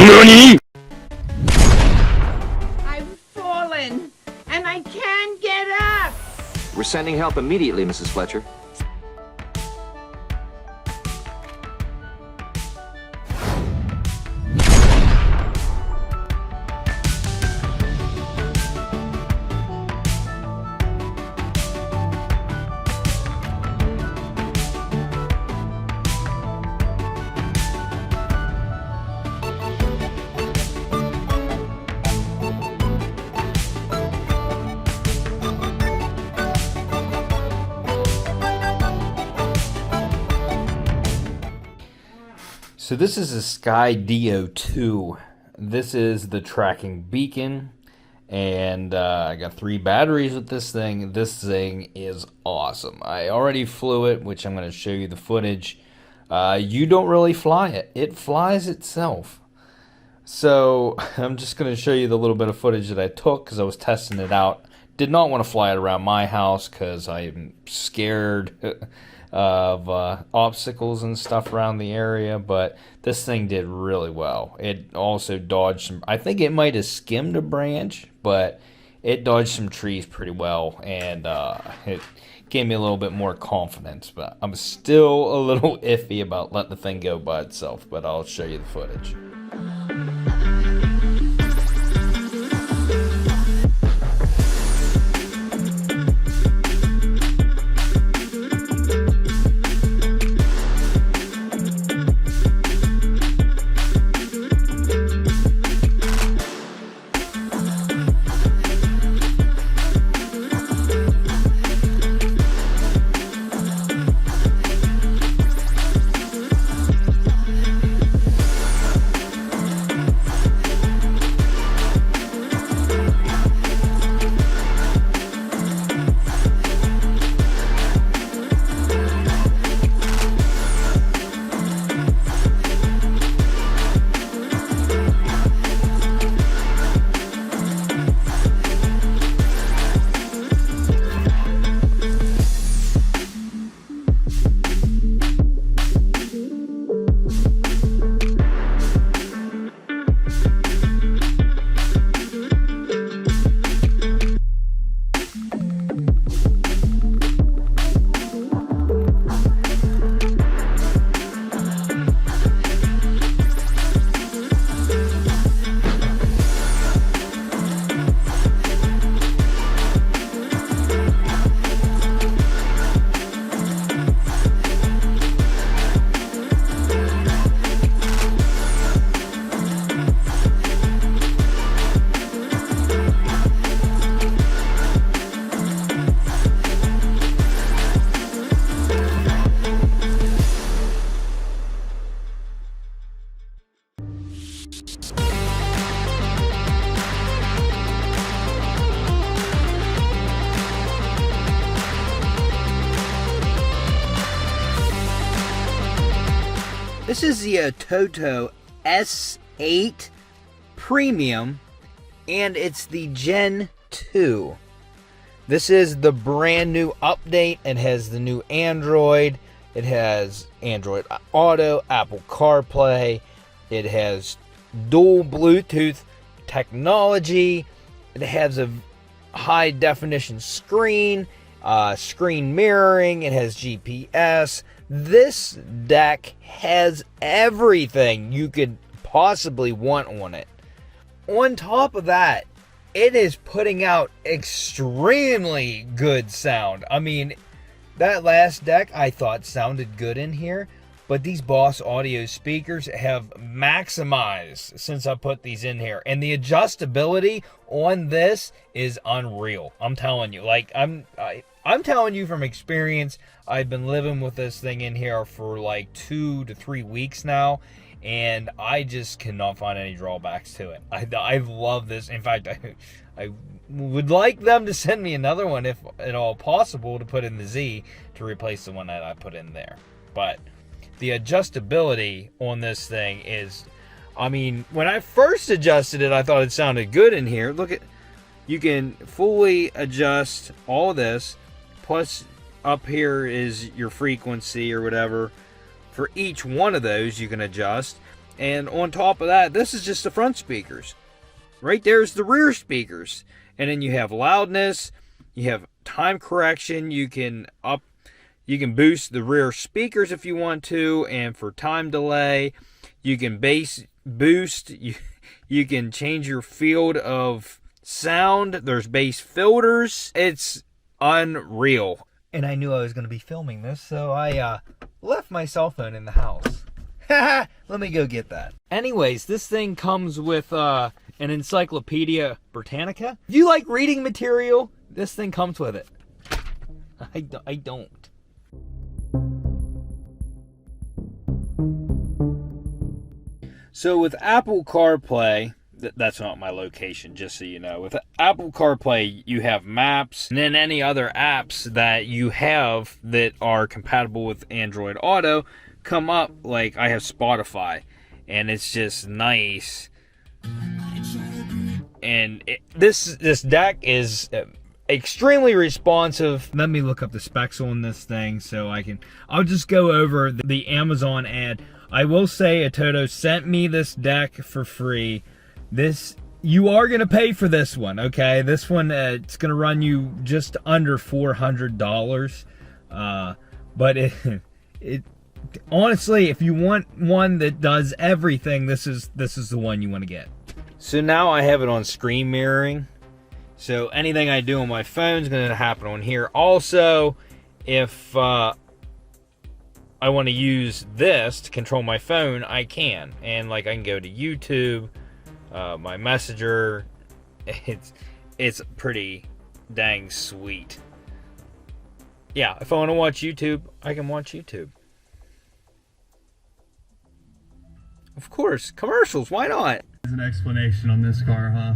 NANI?! I've fallen, and I can't get up! We're sending help immediately, Mrs. Fletcher. So this is a Skydio 2. This is the tracking beacon, and I got 3 batteries with this thing. This thing is awesome. I already flew it, which I'm going to show you the footage. You don't really fly it. It flies itself. So I'm just going to show you the little bit of footage that I took because I was testing it out. Did not want to fly it around my house because I'm scared of obstacles and stuff around the area, but this thing did really well. It also dodged some, I think it might have skimmed a branch, but it dodged some trees pretty well, and it gave me a little bit more confidence, but I'm still a little iffy about letting the thing go by itself, but I'll show you the footage. This is the Atoto S8 Premium, and it's the Gen 2. This is the brand new update. It has the new Android. It has Android Auto, Apple CarPlay. It has dual Bluetooth technology. It has a high definition screen, screen mirroring. It has GPS. This deck has everything you could possibly want on it. On top of that, it is putting out extremely good sound. I mean, that last deck I thought sounded good in here, but these Boss Audio speakers have maximized since I put these in here. And the adjustability on this is unreal. I'm telling you, like, I'm telling you from experience. I've been living with this thing in here for like 2 to 3 weeks now, and I just cannot find any drawbacks to it. I love this. In fact, I would like them to send me another one if at all possible to put in the Z to replace the one that I put in there. But the adjustability on this thing is, I mean, when I first adjusted it, I thought it sounded good in here. Look at, you can fully adjust all this. Plus, up here is your frequency or whatever. For each one of those, you can adjust. And on top of that, this is just the front speakers. Right there's the rear speakers. And then you have loudness, you have time correction, you can boost the rear speakers if you want to, and for time delay, you can bass boost, you can change your field of sound, there's bass filters. It's unreal. And I knew I was going to be filming this, so I left my cell phone in the house. Let me go get that. Anyways, this thing comes with an Encyclopedia Britannica. If you like reading material, this thing comes with it. I don't. So with Apple CarPlay, that's not my location, just so you know. With Apple CarPlay, you have Maps, and then any other apps that you have that are compatible with Android Auto come up. Like I have Spotify, and it's just nice. And this deck is extremely responsive. Let me look up the specs on this thing so I'll just go over the Amazon ad. I will say Atoto sent me this deck for free. You are going to pay for this one, okay? This one, it's going to run you just under $400. But it honestly, if you want one that does everything, this is the one you want to get. So now I have it on screen mirroring. So anything I do on my phone is going to happen on here. Also, if I want to use this to control my phone, I can. And like I can go to YouTube, my Messenger. It's pretty dang sweet. Yeah, if I want to watch YouTube, I can watch YouTube. Of course, commercials, why not? There's an explanation on this car, huh?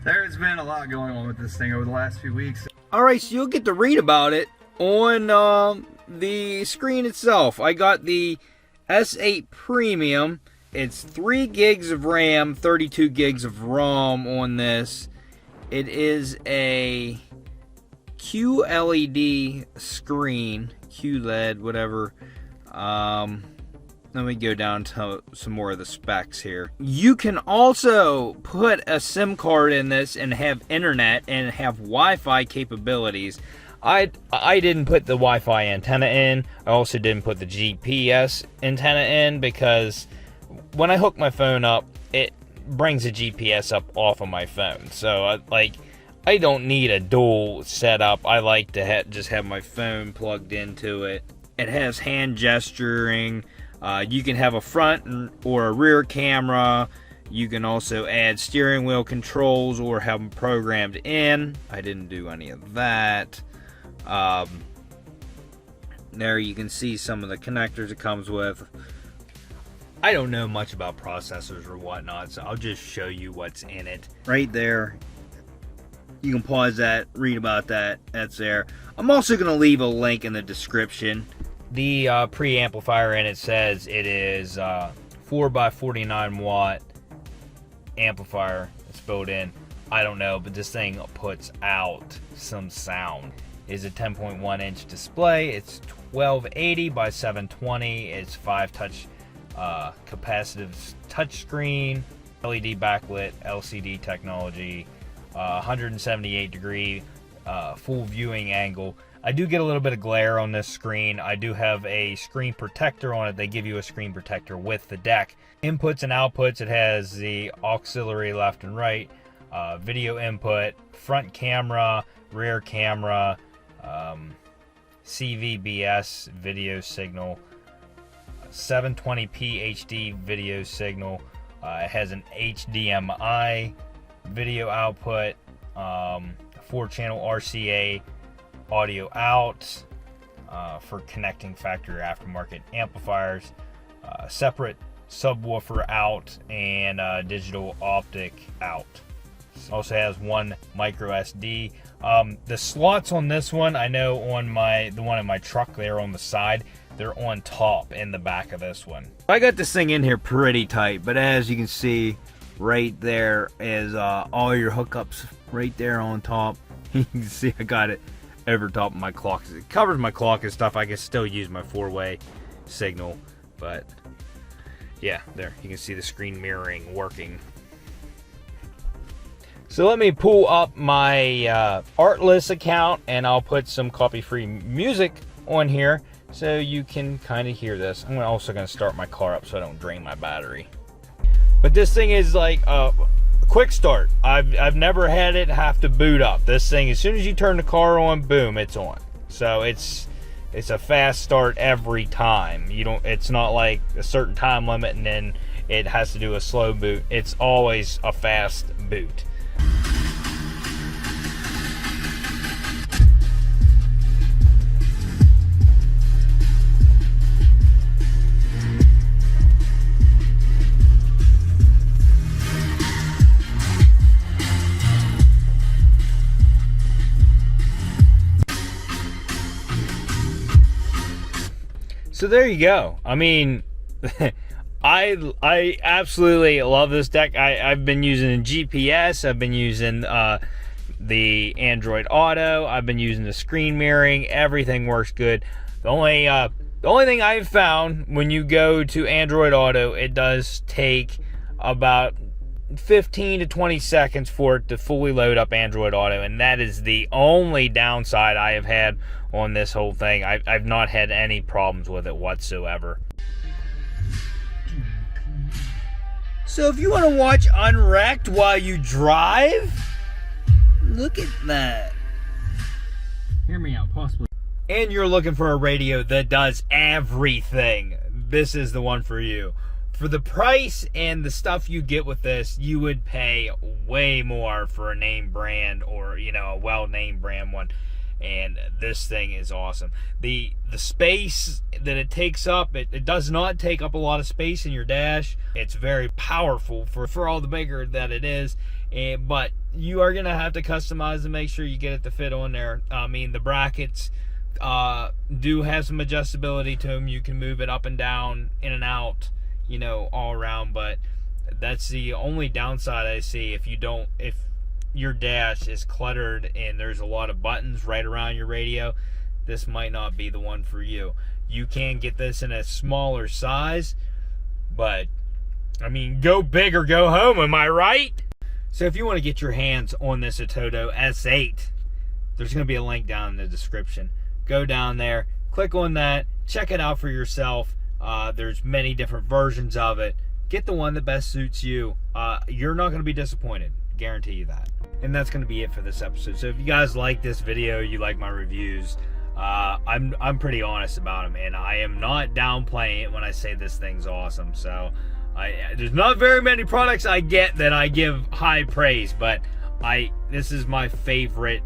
There's been a lot going on with this thing over the last few weeks. Alright, so you'll get to read about it on the screen itself. I got the S8 Premium. It's 3 gigs of RAM, 32 gigs of ROM on this. It is a QLED screen, QLED, whatever. Let me go down to some more of the specs here. You can also put a SIM card in this and have internet and have Wi-Fi capabilities. I didn't put the Wi-Fi antenna in. I also didn't put the GPS antenna in because when I hook my phone up, it brings the GPS up off of my phone. So I don't need a dual setup. I like to just have my phone plugged into it. It has hand gesturing. You can have a front or a rear camera. You can also add steering wheel controls or have them programmed in. I didn't do any of that. There you can see some of the connectors it comes with. I don't know much about processors or whatnot, so I'll just show you what's in it. Right there. You can pause that, read about that. That's there. I'm also going to leave a link in the description. The preamplifier in it says it is 4x49 watt amplifier that's built in. I don't know, but this thing puts out some sound. It's a 10.1 inch display. It's 1280 by 720. It's 5 touch capacitive touchscreen, LED backlit, LCD technology, 178 degree full viewing angle. I do get a little bit of glare on this screen. I do have a screen protector on it. They give you a screen protector with the deck. Inputs and outputs, it has the auxiliary left and right, video input, front camera, rear camera, CVBS video signal, 720p HD video signal. It has an HDMI video output, 4-channel RCA audio out for connecting factory aftermarket amplifiers, separate subwoofer out, and digital optic out. Also has one micro SD. The slots on this one, I know on the one in my truck there on the side, they're on top in the back of this one. I got this thing in here pretty tight, but as you can see right there is all your hookups right there on top. You can see I got it over top of my clock. It covers my clock and stuff. I can still use my 4-way signal, but Yeah, there. You can see the screen mirroring working. So let me pull up my Artlist account, and I'll put some copy-free music on here so you can kind of hear this. I'm also going to start my car up so I don't drain my battery. But this thing is like a quick start. I've never had it have to boot up. This thing, as soon as you turn the car on, boom, it's on. So it's a fast start every time. It's not like a certain time limit and then it has to do a slow boot. It's always a fast boot. So there you go. I mean, I absolutely love this deck. I've been using GPS. I've been using the Android Auto. I've been using the screen mirroring. Everything works good. The only thing I've found when you go to Android Auto, it does take about 15 to 20 seconds for it to fully load up Android Auto, and that is the only downside I have had on this whole thing. I've not had any problems with it whatsoever. So if you want to watch Unwrecked while you drive, look at that. Hear me out, possibly. And you're looking for a radio that does everything, this is the one for you. For the price and the stuff you get with this, you would pay way more for a name brand or, a well-named brand one. And this thing is awesome. The space that it takes up, it does not take up a lot of space in your dash. It's very powerful for all the bigger that it is. But you are going to have to customize to make sure you get it to fit on there. I mean, the brackets do have some adjustability to them. You can move it up and down, in and out, all around. But that's the only downside I see if your dash is cluttered and there's a lot of buttons right around your radio. This might not be the one for you. You can get this in a smaller size, but I mean, go big or go home, am I right? So if you want to get your hands on this Atoto S8, there's going to be a link down in the description. Go down there, click on that, check it out for yourself. There's many different versions of it. Get the one that best suits you. You're not going to be disappointed, guarantee you that. And that's going to be it for this episode. So if you guys like this video, you like my reviews, I'm pretty honest about them, and I am not downplaying it when I say this thing's awesome. So there's not very many products I get that I give high praise, but this is my favorite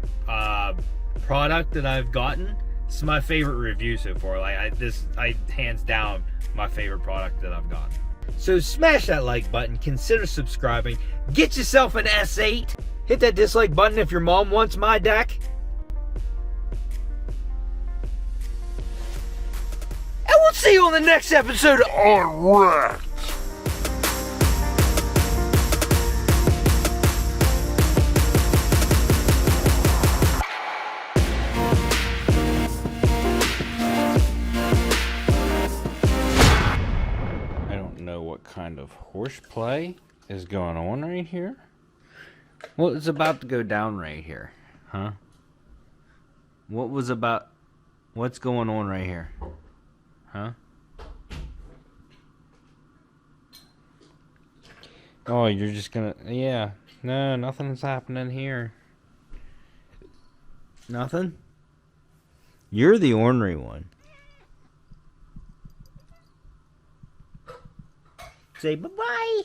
product that I've gotten. This is my favorite review so far. I hands down my favorite product that I've gotten. So smash that like button, consider subscribing, get yourself an S8, hit that dislike button if your mom wants my deck. And we'll see you on the next episode of Unwrecked. What kind of horseplay is going on right here? Well, it's about to go down right here, huh? What's going on right here, huh? Oh, you're just gonna, yeah, no, nothing's happening here. Nothing? You're the ornery one. Say bye-bye.